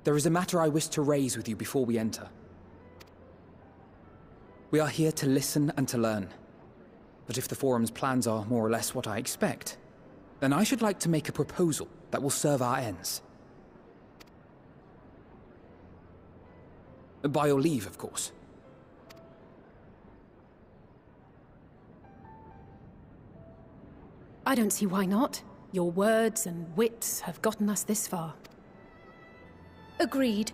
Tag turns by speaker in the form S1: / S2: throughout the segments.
S1: There is a matter I wish to raise with you before we enter. We are here to listen and to learn. But if the Fourm's plans are more or less what I expect, then I should like to make a proposal that will serve our ends. By your leave, of course.
S2: I don't see why not. Your words and wits have gotten us this far.
S3: Agreed.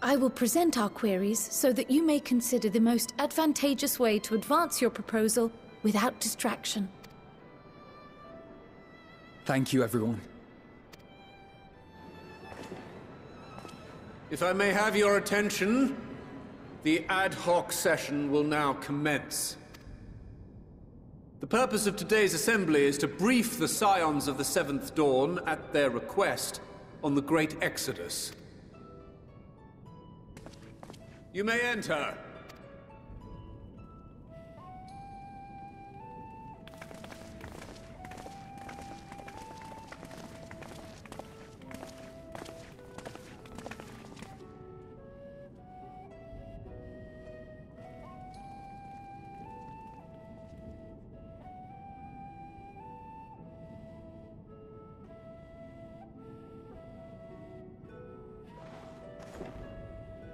S3: I will present our queries so that you may consider the most advantageous way to advance your proposal without distraction.
S1: Thank you, everyone.
S4: If I may have your attention, the ad hoc session will now commence. The purpose of today's assembly is to brief the Scions of the Seventh Dawn, at their request, on the Great Exodus. You may enter.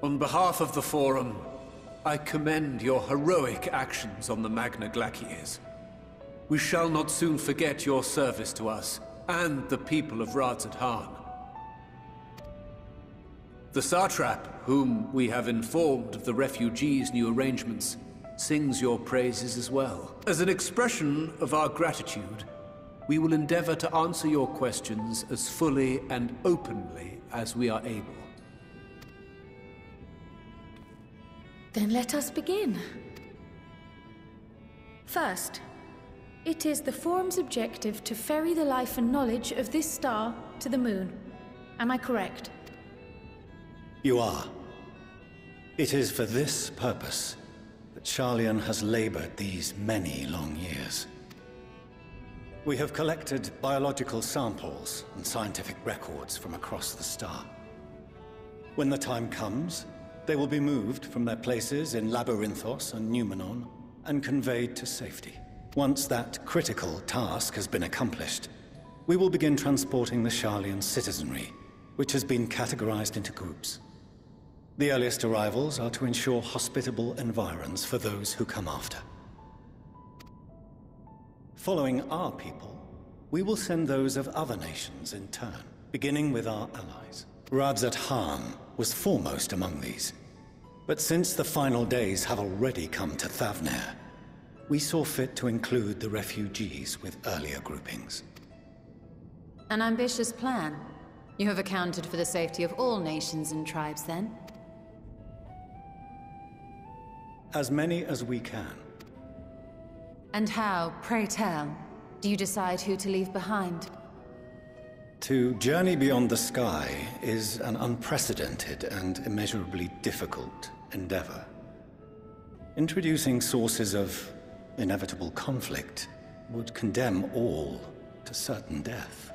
S4: On behalf of the Forum, I commend your heroic actions on the Magna Glaciers. We shall not soon forget your service to us and the people of Radz-at-Han. The Satrap, whom we have informed of the refugees' new arrangements, sings your praises as well. As an expression of our gratitude, we will endeavor to answer your questions as fully and openly as we are able.
S3: Then let us begin. First, it is the Forum's objective to ferry the life and knowledge of this star to the moon. Am I correct?
S5: You are. It is for this purpose that Sharlayan has labored these many long years. We have collected biological samples and scientific records from across the star. When the time comes, they will be moved from their places in Labyrinthos and Numenon and conveyed to safety. Once that critical task has been accomplished, we will begin transporting the Sharlayan citizenry, which has been categorized into groups. The earliest arrivals are to ensure hospitable environs for those who come after. Following our people, we will send those of other nations in turn, beginning with our allies. Radz-at-Han was foremost among these. But since the final days have already come to Thavnair, we saw fit to include the refugees with earlier groupings.
S6: An ambitious plan. You have accounted for the safety of all nations and tribes, then?
S5: As many as we can.
S6: And how, pray tell, do you decide who to leave behind?
S5: To journey beyond the sky is an unprecedented and immeasurably difficult endeavor. Introducing sources of inevitable conflict would condemn all to certain death.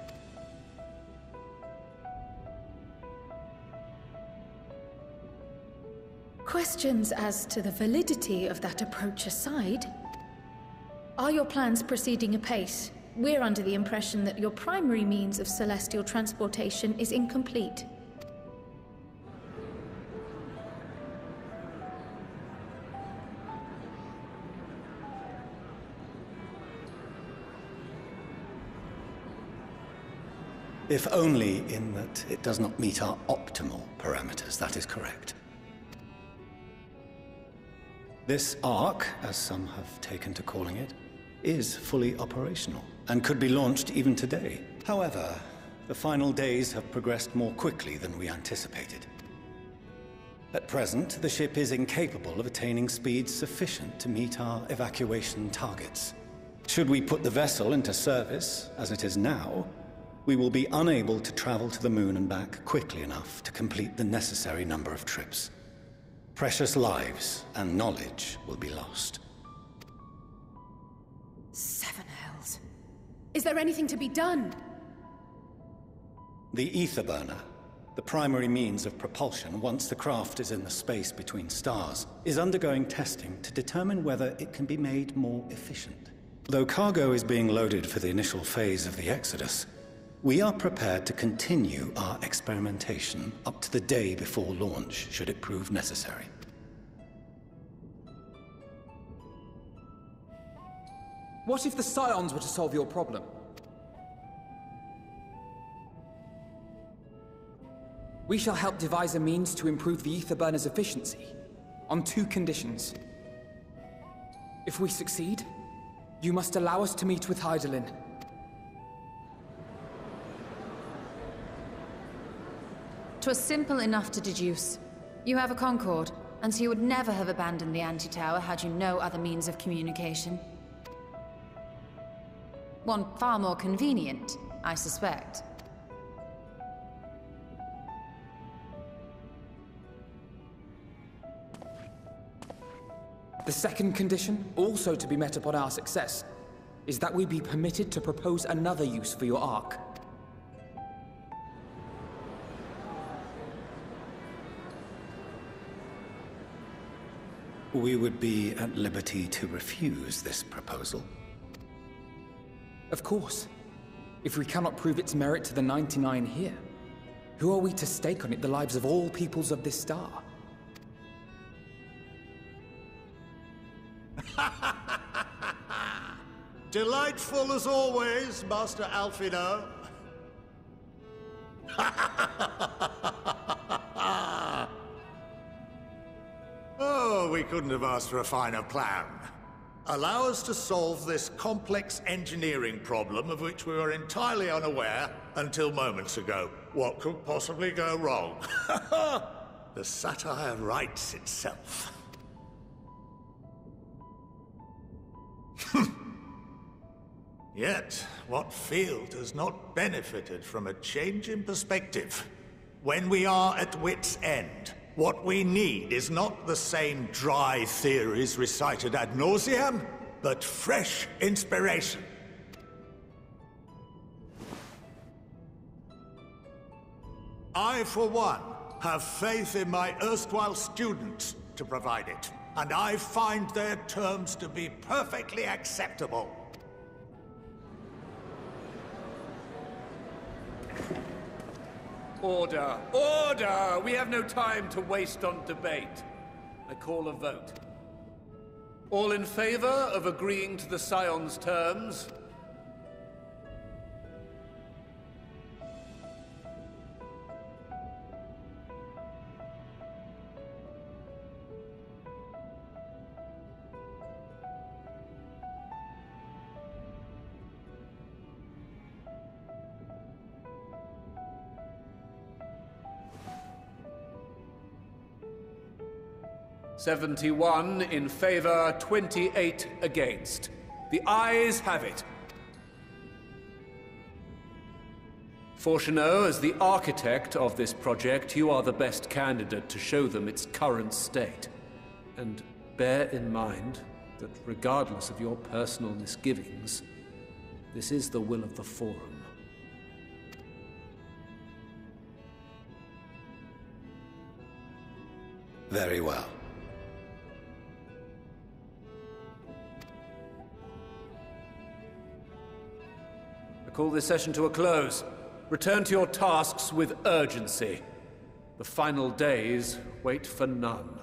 S3: Questions as to the validity of that approach aside, are your plans proceeding apace? We're under the impression that your primary means of celestial transportation is incomplete.
S5: If only in that it does not meet our optimal parameters, that is correct. This Ark, as some have taken to calling it, is fully operational, and could be launched even today. However, the final days have progressed more quickly than we anticipated. At present, the ship is incapable of attaining speeds sufficient to meet our evacuation targets. Should we put the vessel into service, as it is now, we will be unable to travel to the moon and back quickly enough to complete the necessary number of trips. Precious lives and knowledge will be lost.
S2: Seven hells. Is there anything to be done?
S5: The ether burner, the primary means of propulsion once the craft is in the space between stars, is undergoing testing to determine whether it can be made more efficient. Though cargo is being loaded for the initial phase of the Exodus, we are prepared to continue our experimentation up to the day before launch, should it prove necessary.
S1: What if the Scions were to solve your problem? We shall help devise a means to improve the ether burner's efficiency, on 2 conditions. If we succeed, you must allow us to meet with Hydaelyn.
S6: "'Twas simple enough to deduce. You have a Concord, and so you would never have abandoned the Anti-Tower had you no other means of communication. One far more convenient, I suspect.
S1: The second condition, also to be met upon our success, is that we be permitted to propose another use for your Ark.
S5: We would be at liberty to refuse this proposal.
S1: Of course. If we cannot prove its merit to the 99 here, who are we to stake on it the lives of all peoples of this star?
S7: Delightful as always, Master Alfino. Oh, we couldn't have asked for a finer plan. Allow us to solve this complex engineering problem of which we were entirely unaware until moments ago. What could possibly go wrong? The satire writes itself. Yet, what field has not benefited from a change in perspective? When we are at wit's end, what we need is not the same dry theories recited ad nauseam, but fresh inspiration. I, for one, have faith in my erstwhile students to provide it, and I find their terms to be perfectly acceptable.
S4: Order! Order! We have no time to waste on debate. I call a vote. All in favor of agreeing to the Scions' terms? "71 in favor, 28 against. The ayes have it. Fourcheneau, as the architect of this project, you are the best candidate to show them its current state. And bear in mind that regardless of your personal misgivings, this is the will of the Forum.
S5: Very well.
S4: I call this session to a close. Return to your tasks with urgency. The final days wait for none.